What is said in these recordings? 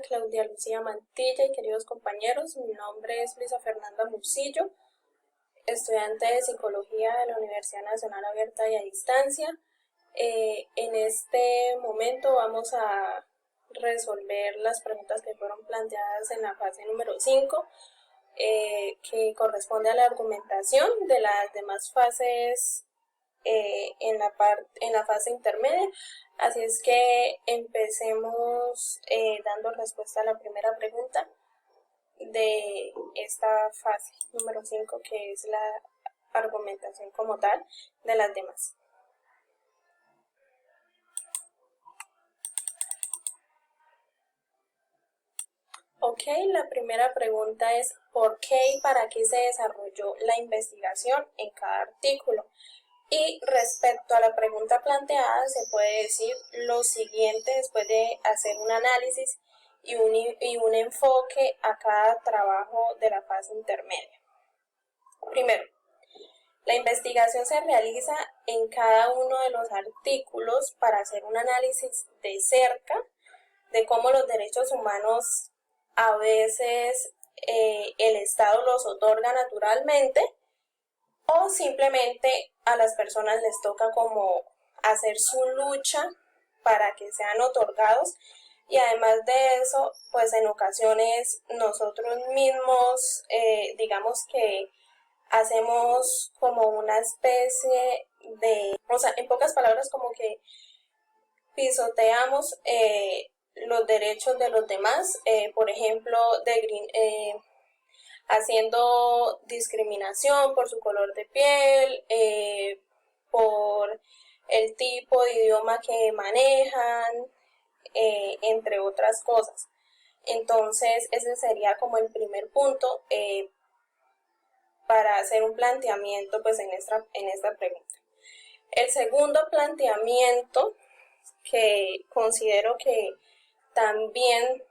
Claudia Lucía Mantilla y queridos compañeros, mi nombre es Luisa Fernanda Musillo, estudiante de Psicología de la Universidad Nacional Abierta y a Distancia. En este momento vamos a resolver las preguntas que fueron planteadas en la fase número 5, que corresponde a la argumentación de las demás fases en la fase intermedia. Así es que empecemos dando respuesta a la primera pregunta de esta fase número 5, que es la argumentación como tal de las demás. Ok, la primera pregunta es ¿por qué y para qué se desarrolló la investigación en cada artículo? Y respecto a la pregunta planteada, se puede decir lo siguiente después de hacer un análisis y un enfoque a cada trabajo de la fase intermedia. Primero, la investigación se realiza en cada uno de los artículos para hacer un análisis de cerca de cómo los derechos humanos a veces el Estado los otorga naturalmente, o simplemente a las personas les toca como hacer su lucha para que sean otorgados, y además de eso, pues en ocasiones nosotros mismos, digamos que hacemos como una especie de, o sea, en pocas palabras, como que pisoteamos los derechos de los demás, por ejemplo, haciendo discriminación por su color de piel, por el tipo de idioma que manejan, entre otras cosas. Entonces, ese sería como el primer punto para hacer un planteamiento pues en esta pregunta. El segundo planteamiento que considero que también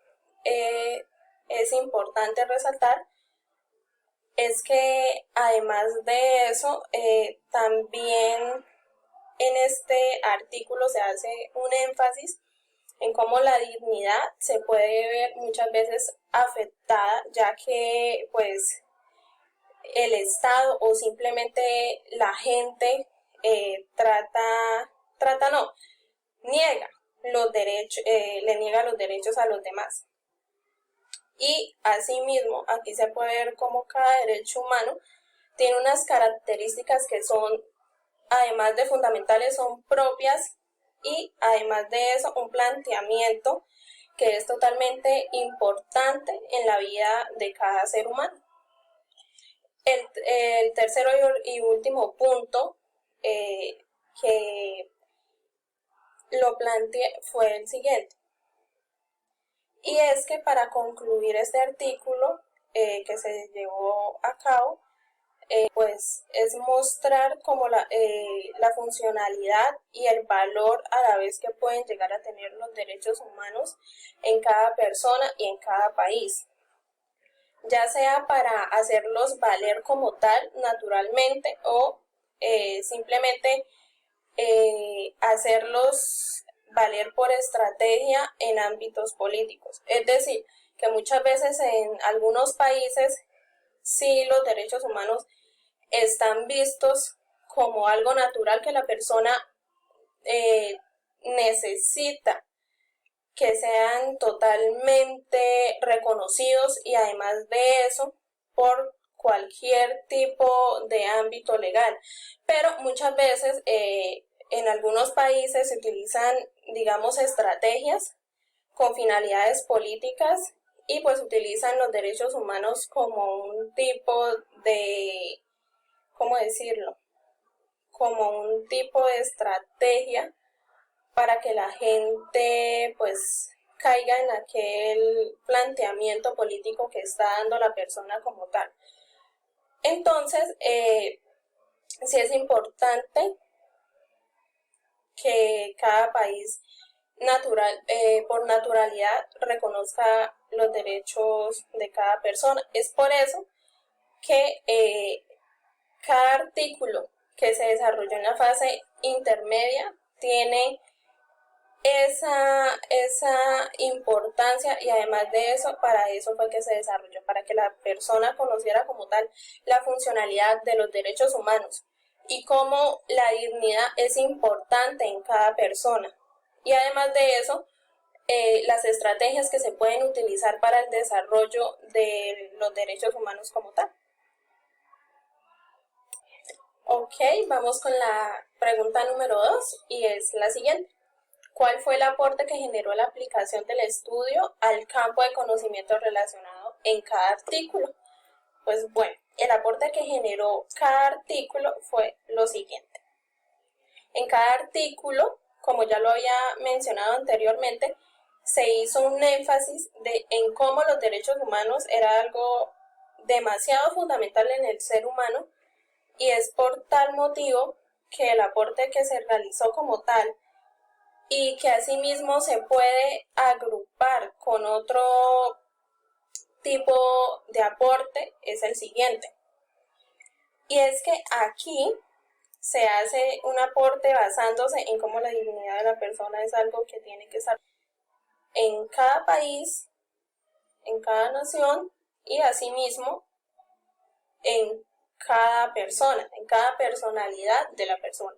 es importante resaltar es que además de eso, también en este artículo se hace un énfasis en cómo la dignidad se puede ver muchas veces afectada, ya que pues el Estado o simplemente la gente niega los derechos, le niega los derechos a los demás. Y asimismo, aquí se puede ver cómo cada derecho humano tiene unas características que son, además de fundamentales, son propias, y además de eso, un planteamiento que es totalmente importante en la vida de cada ser humano. El tercero y último punto que lo planteé fue el siguiente. Y es que para concluir este artículo que se llevó a cabo, pues es mostrar como la funcionalidad y el valor a la vez que pueden llegar a tener los derechos humanos en cada persona y en cada país, ya sea para hacerlos valer como tal naturalmente, o simplemente hacerlos valer por estrategia en ámbitos políticos. Es decir, que muchas veces en algunos países sí los derechos humanos están vistos como algo natural que la persona necesita que sean totalmente reconocidos, y además de eso por cualquier tipo de ámbito legal. Pero muchas veces en algunos países se utilizan, digamos, estrategias con finalidades políticas, y pues utilizan los derechos humanos como un tipo de, ¿cómo decirlo? Como un tipo de estrategia para que la gente pues caiga en aquel planteamiento político que está dando la persona como tal. Entonces, sí es importante que cada país por naturalidad reconozca los derechos de cada persona. Es por eso que cada artículo que se desarrolló en la fase intermedia tiene esa importancia, y además de eso, para eso fue que se desarrolló, para que la persona conociera como tal la funcionalidad de los derechos humanos y cómo la dignidad es importante en cada persona. Y además de eso, las estrategias que se pueden utilizar para el desarrollo de los derechos humanos como tal. Ok, vamos con la pregunta número 2 y es la siguiente. ¿Cuál fue el aporte que generó la aplicación del estudio al campo de conocimiento relacionado en cada artículo? Pues bueno, el aporte que generó cada artículo fue lo siguiente. En cada artículo, como ya lo había mencionado anteriormente, se hizo un énfasis en cómo los derechos humanos era algo demasiado fundamental en el ser humano, y es por tal motivo que el aporte que se realizó como tal y que asimismo se puede agrupar con otro tipo de aporte es el siguiente. Y es que aquí se hace un aporte basándose en cómo la dignidad de la persona es algo que tiene que estar en cada país, en cada nación y asimismo en cada persona, en cada personalidad de la persona.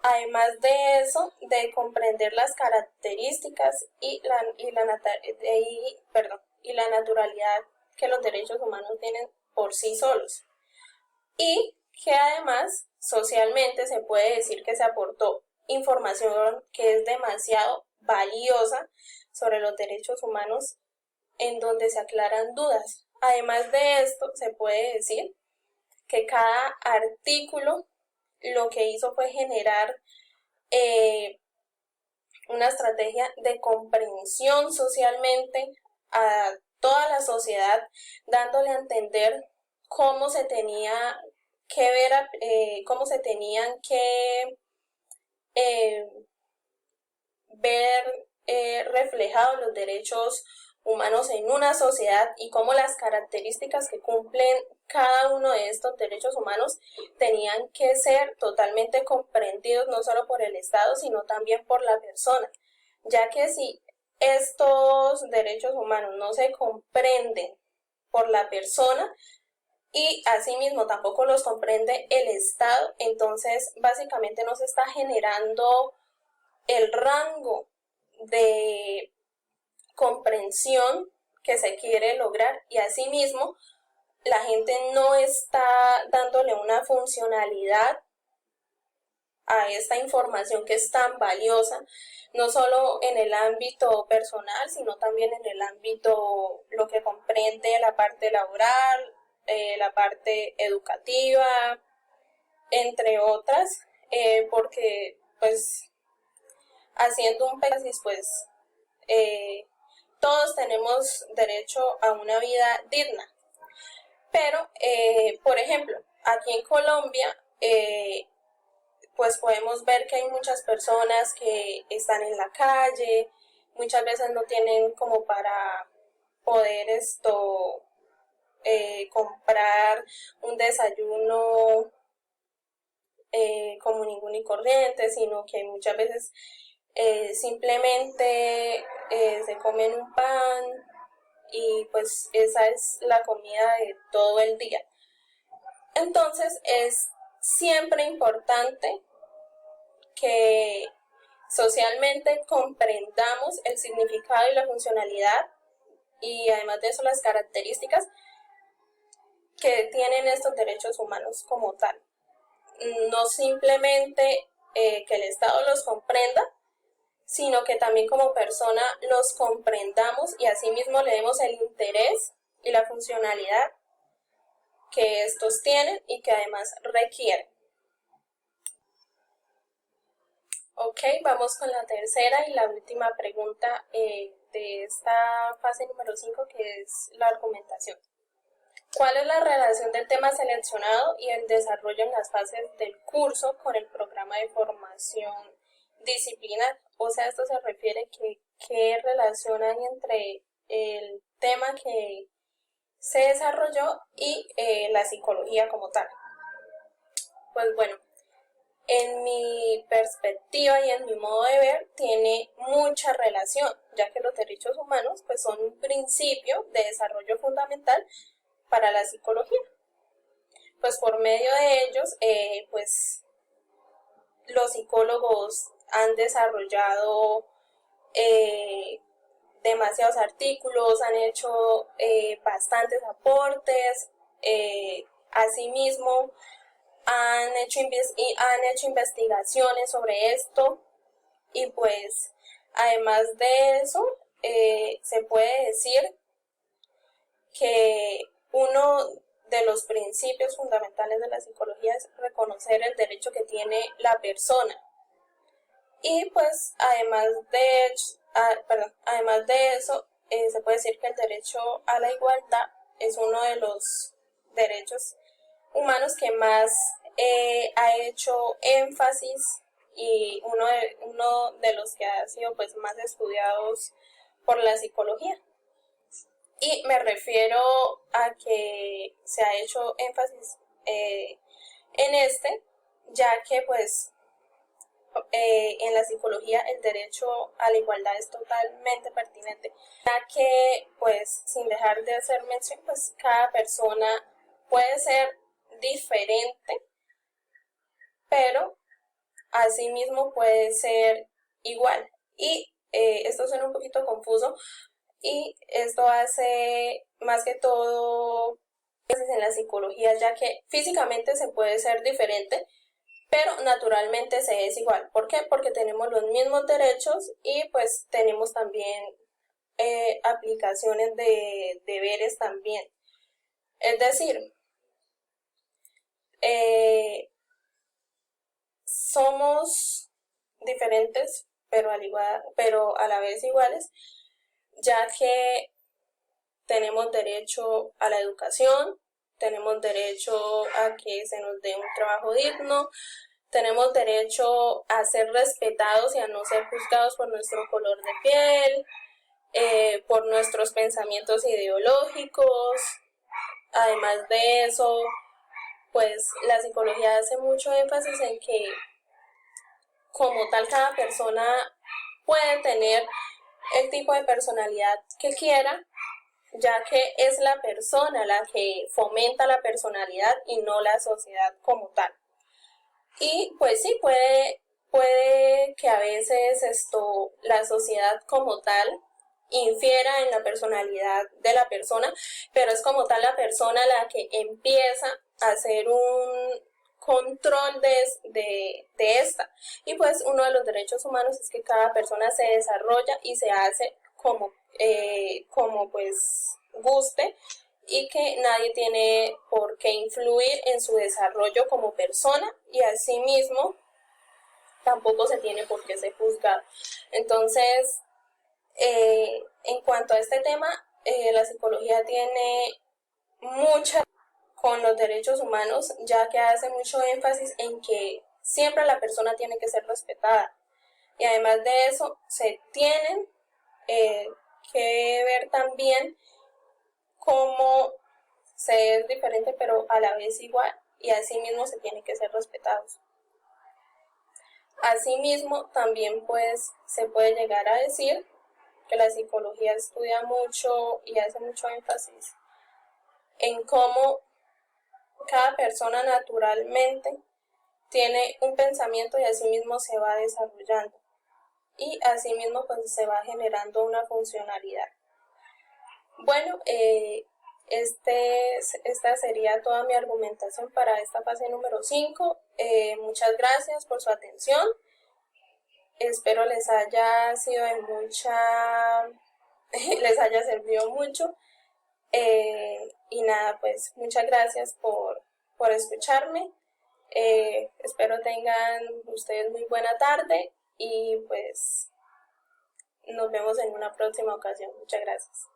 Además de eso, de comprender las características y la naturalidad que los derechos humanos tienen por sí solos. Y que además, socialmente se puede decir que se aportó información que es demasiado valiosa sobre los derechos humanos, en donde se aclaran dudas. Además de esto, se puede decir que cada artículo lo que hizo fue generar una estrategia de comprensión socialmente a toda la sociedad, dándole a entender cómo se tenía que ver, cómo se tenían que ver reflejados los derechos humanos en una sociedad y cómo las características que cumplen cada uno de estos derechos humanos tenían que ser totalmente comprendidos no solo por el Estado, sino también por la persona, ya que si estos derechos humanos no se comprenden por la persona y asimismo tampoco los comprende el Estado, entonces básicamente no se está generando el rango de comprensión que se quiere lograr, y asimismo la gente no está dándole una funcionalidad a esta información que es tan valiosa, no solo en el ámbito personal, sino también en el ámbito, lo que comprende la parte laboral, la parte educativa, entre otras, porque pues haciendo un énfasis, pues todos tenemos derecho a una vida digna. Pero, por ejemplo, aquí en Colombia, pues podemos ver que hay muchas personas que están en la calle, muchas veces no tienen como para poder comprar un desayuno común y corriente, sino que muchas veces simplemente se comen un pan y pues esa es la comida de todo el día. Entonces es siempre importante que socialmente comprendamos el significado y la funcionalidad, y además de eso las características que tienen estos derechos humanos como tal. No simplemente que el Estado los comprenda, sino que también como persona los comprendamos y asimismo le demos el interés y la funcionalidad que estos tienen y que además requieren. Ok, vamos con la tercera y la última pregunta de esta fase número 5, que es la argumentación. ¿Cuál es la relación del tema seleccionado y el desarrollo en las fases del curso con el programa de formación disciplinar? O sea, esto se refiere que qué relación hay entre el tema que se desarrolló y la psicología como tal. Pues bueno, en mi perspectiva y en mi modo de ver, tiene mucha relación, ya que los derechos humanos pues, son un principio de desarrollo fundamental para la psicología. Pues por medio de ellos, pues los psicólogos han desarrollado demasiados artículos, han hecho bastantes aportes, asimismo han hecho investigaciones sobre esto y pues además de eso se puede decir que uno de los principios fundamentales de la psicología es reconocer el derecho que tiene la persona. Y pues además de eso, se puede decir que el derecho a la igualdad es uno de los derechos humanos que más ha hecho énfasis y uno de los que ha sido pues más estudiados por la psicología. Y me refiero a que se ha hecho énfasis en ya que pues en la psicología el derecho a la igualdad es totalmente pertinente, ya que pues sin dejar de hacer mención, pues cada persona puede ser diferente, pero asimismo puede ser igual. Y esto suena un poquito confuso, y esto hace más que todo en la psicología, ya que físicamente se puede ser diferente, pero naturalmente se es igual. ¿Por qué? Porque tenemos los mismos derechos y pues tenemos también aplicaciones de deberes también. Es decir, somos diferentes, pero a la vez iguales, ya que tenemos derecho a la educación, tenemos derecho a que se nos dé un trabajo digno, tenemos derecho a ser respetados y a no ser juzgados por nuestro color de piel, por nuestros pensamientos ideológicos. Además de eso, pues la psicología hace mucho énfasis en que como tal cada persona puede tener el tipo de personalidad que quiera, ya que es la persona la que fomenta la personalidad y no la sociedad como tal. Y pues sí, puede que a veces la sociedad como tal infiera en la personalidad de la persona, pero es como tal la persona la que empieza a hacer un control de esta. Y pues uno de los derechos humanos es que cada persona se desarrolla y se hace como pues guste, y que nadie tiene por qué influir en su desarrollo como persona, y asimismo tampoco se tiene por qué ser juzgado. Entonces, en cuanto a este tema, la psicología tiene mucha con los derechos humanos, ya que hace mucho énfasis en que siempre la persona tiene que ser respetada. Y además de eso, se tienen que ver también cómo se es diferente pero a la vez igual, y asimismo se tienen que ser respetados. Asimismo, también pues se puede llegar a decir que la psicología estudia mucho y hace mucho énfasis en cómo cada persona naturalmente tiene un pensamiento y asimismo se va desarrollando, y asimismo pues se va generando una funcionalidad. Bueno, esta sería toda mi argumentación para esta fase número 5. Muchas gracias por su atención. Espero les haya sido de les haya servido mucho. Y nada, pues muchas gracias por escucharme. Espero tengan ustedes muy buena tarde y pues nos vemos en una próxima ocasión. Muchas gracias.